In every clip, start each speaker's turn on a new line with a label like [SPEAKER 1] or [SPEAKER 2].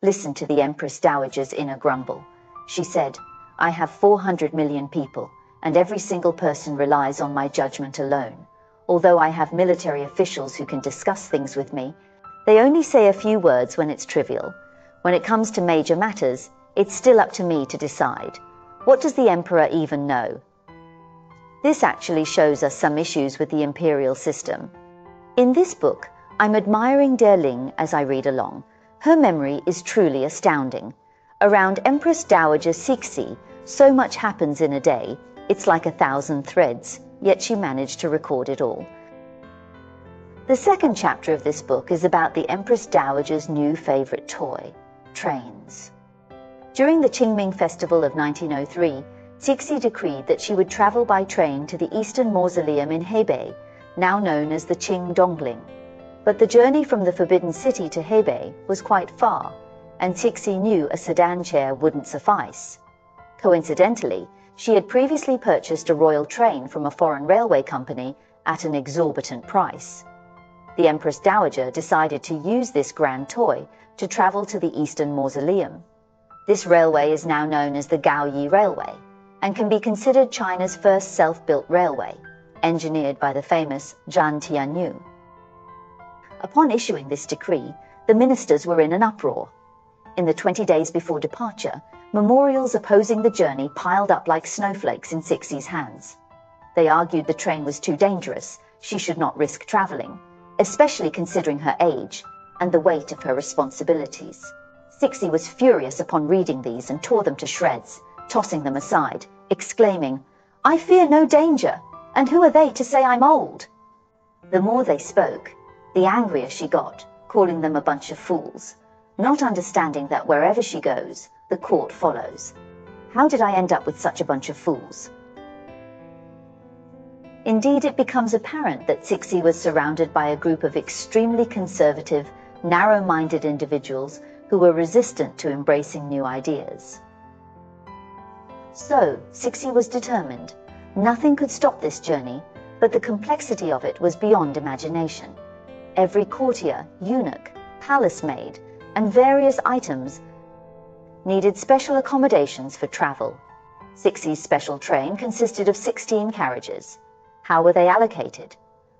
[SPEAKER 1] listened to the Empress Dowager's inner grumble. She said, "I have 400 million people, and every single person relies on my judgment alone. Although I have military officials who can discuss things with me, they only say a few words when it's trivial. When it comes to major matters, it's still up to me to decide. What does the emperor even know?" This actually shows us some issues with the imperial system. In this book, I'm admiring Der Ling as I read along. Her memory is truly astounding. Around Empress Dowager Cixi, so much happens in a day, it's like 1,000 threads, yet she managed to record it all. The second chapter of this book is about the Empress Dowager's new favorite toy, trains. During the Qingming Festival of 1903, Cixi decreed that she would travel by train to the Eastern Mausoleum in Hebei, now known as the Qing Dongling. But the journey from the Forbidden City to Hebei was quite far, and Cixi knew a sedan chair wouldn't suffice. Coincidentally, she had previously purchased a royal train from a foreign railway company at an exorbitant price. The Empress Dowager decided to use this grand toy to travel to the Eastern Mausoleum. This railway is now known as the Gaoyi Railway, and can be considered China's first self-built railway, engineered by the famous Zhan Tianyu. Upon issuing this decree, the ministers were in an uproar. In the 20 days before departure, memorials opposing the journey piled up like snowflakes in Cixi's hands. They argued the train was too dangerous, she should not risk traveling, especially considering her age and the weight of her responsibilities. Cixi was furious upon reading these and tore them to shreds, tossing them aside, exclaiming, "I fear no danger, and who are they to say I'm old?" The more they spoke, the angrier she got, calling them a bunch of fools, not understanding that wherever she goes, the court follows. How did I end up with such a bunch of fools? Indeed, it becomes apparent that Cixi was surrounded by a group of extremely conservative, narrow-minded individuals who were resistant to embracing new ideas. So, Cixi was determined. Nothing could stop this journey, but the complexity of it was beyond imagination. Every courtier, eunuch, palace maid, and various items needed special accommodations for travel. Cixi's special train consisted of 16 carriages. How were they allocated?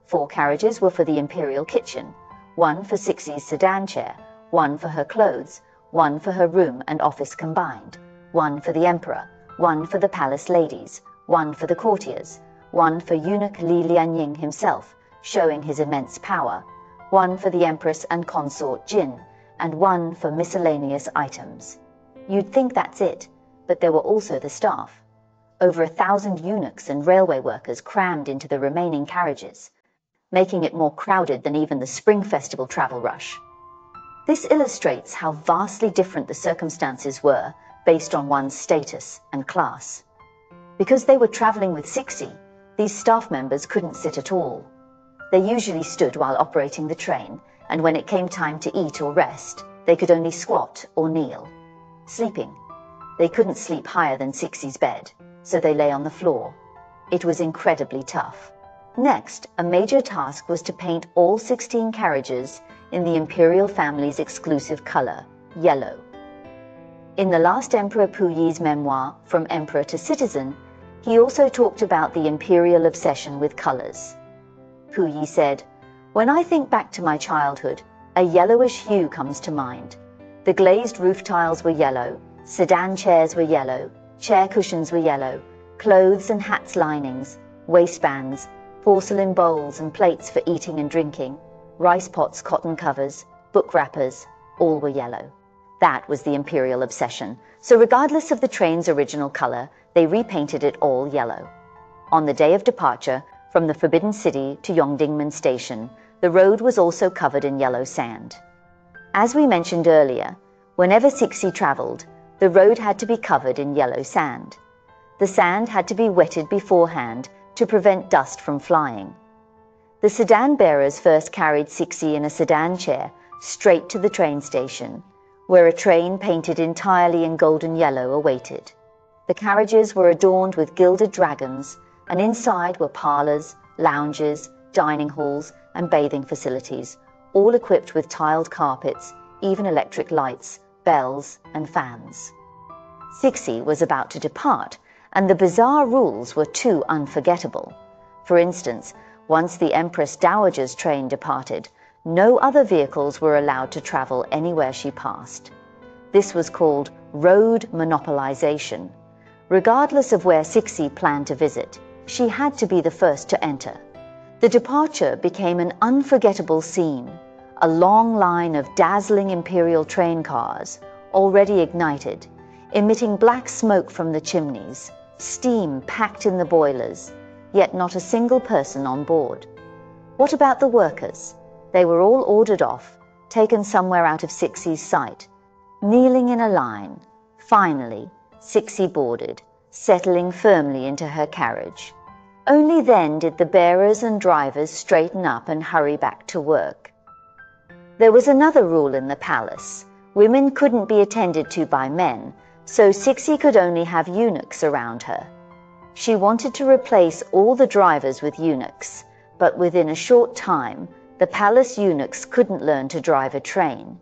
[SPEAKER 1] 4 carriages were for the imperial kitchen, 1 for Cixi's sedan chair, 1 for her clothes, 1 for her room and office combined, 1 for the emperor, 1 for the palace ladies, 1 for the courtiers, 1 for eunuch Li Lianying himself, showing his immense power, 1 for the empress and consort Jin, and 1 for miscellaneous items. You'd think that's it, but there were also the staff. Over 1,000 eunuchs and railway workers crammed into the remaining carriages, making it more crowded than even the Spring Festival travel rush. This illustrates how vastly different the circumstances were based on one's status and class. Because they were traveling with Cixi, these staff members couldn't sit at all. They usually stood while operating the train, and when it came time to eat or rest, they could only squat or kneel. Sleeping. They couldn't sleep higher than Cixi's bed, so they lay on the floor. It was incredibly tough. Next, a major task was to paint all 16 carriages in the imperial family's exclusive color, yellow. In the last Emperor Puyi's memoir, From Emperor to Citizen, he also talked about the imperial obsession with colors. Puyi said, "When I think back to my childhood, a yellowish hue comes to mind. The glazed roof tiles were yellow, sedan chairs were yellow, chair cushions were yellow, clothes and hats linings, waistbands, porcelain bowls and plates for eating and drinking, rice pots, cotton covers, book wrappers, all were yellow." That was the imperial obsession, so regardless of the train's original color, they repainted it all yellow. On the day of departure, from the Forbidden City to Yongdingmen Station, the road was also covered in yellow sand. As we mentioned earlier, whenever Cixi traveled, the road had to be covered in yellow sand. The sand had to be wetted beforehand to prevent dust from flying. The sedan bearers first carried Cixi in a sedan chair straight to the train station, where a train painted entirely in golden yellow awaited. The carriages were adorned with gilded dragons, and inside were parlors, lounges, dining halls, and bathing facilities, all equipped with tiled carpets, even electric lights, bells, and fans. Cixi was about to depart, and the bizarre rules were too unforgettable. For instance, once the Empress Dowager's train departed, no other vehicles were allowed to travel anywhere she passed. This was called road monopolization. Regardless of where Cixi planned to visit, she had to be the first to enter. The departure became an unforgettable scene, a long line of dazzling imperial train cars, already ignited, emitting black smoke from the chimneys, steam packed in the boilers, yet not a single person on board. What about the workers? They were all ordered off, taken somewhere out of Cixi's sight, kneeling in a line. Finally, Cixi boarded, settling firmly into her carriage. Only then did the bearers and drivers straighten up and hurry back to work. There was another rule in the palace. Women couldn't be attended to by men, so Cixi could only have eunuchs around her. She wanted to replace all the drivers with eunuchs, but within a short time, the palace eunuchs couldn't learn to drive a train.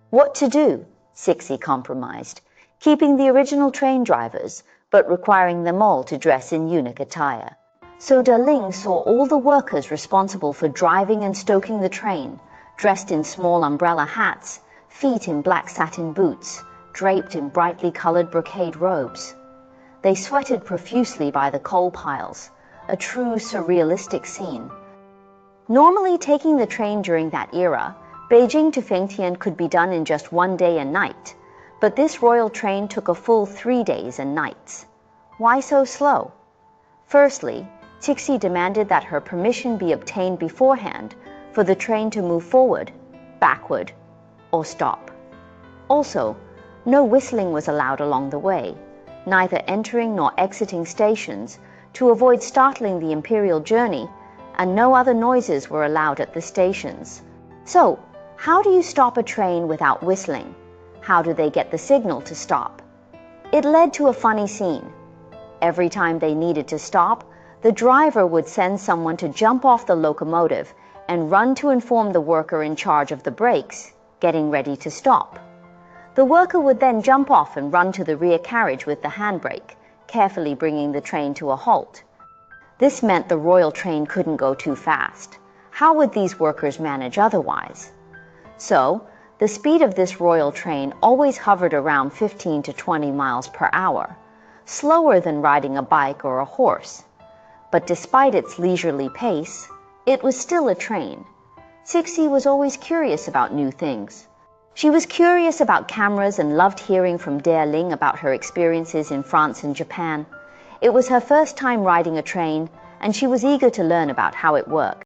[SPEAKER 1] What to do? Cixi compromised, keeping the original train drivers, but requiring them all to dress in eunuch attire. So Ling saw all the workers responsible for driving and stoking the train, dressed in small umbrella hats, feet in black satin boots, draped in brightly colored brocade robes. They sweated profusely by the coal piles, a true surrealistic scene. Normally taking the train during that era, Beijing to Fengtian could be done in just 1 day and night, but this royal train took a full 3 days and nights. Why so slow? Firstly, Cixi demanded that her permission be obtained beforehand for the train to move forward, backward, or stop. Also, no whistling was allowed along the way, neither entering nor exiting stations, to avoid startling the imperial journey, and no other noises were allowed at the stations. So, how do you stop a train without whistling? How do they get the signal to stop? It led to a funny scene. Every time they needed to stop, the driver would send someone to jump off the locomotive and run to inform the worker in charge of the brakes, getting ready to stop. The worker would then jump off and run to the rear carriage with the handbrake, carefully bringing the train to a halt. This meant the royal train couldn't go too fast. How would these workers manage otherwise? So, the speed of this royal train always hovered around 15 to 20 miles per hour, slower than riding a bike or a horse. But despite its leisurely pace, it was still a train. Cixi was always curious about new things. She was curious about cameras and loved hearing from Ling about her experiences in France and Japan. It was her first time riding a train, and she was eager to learn about how it worked.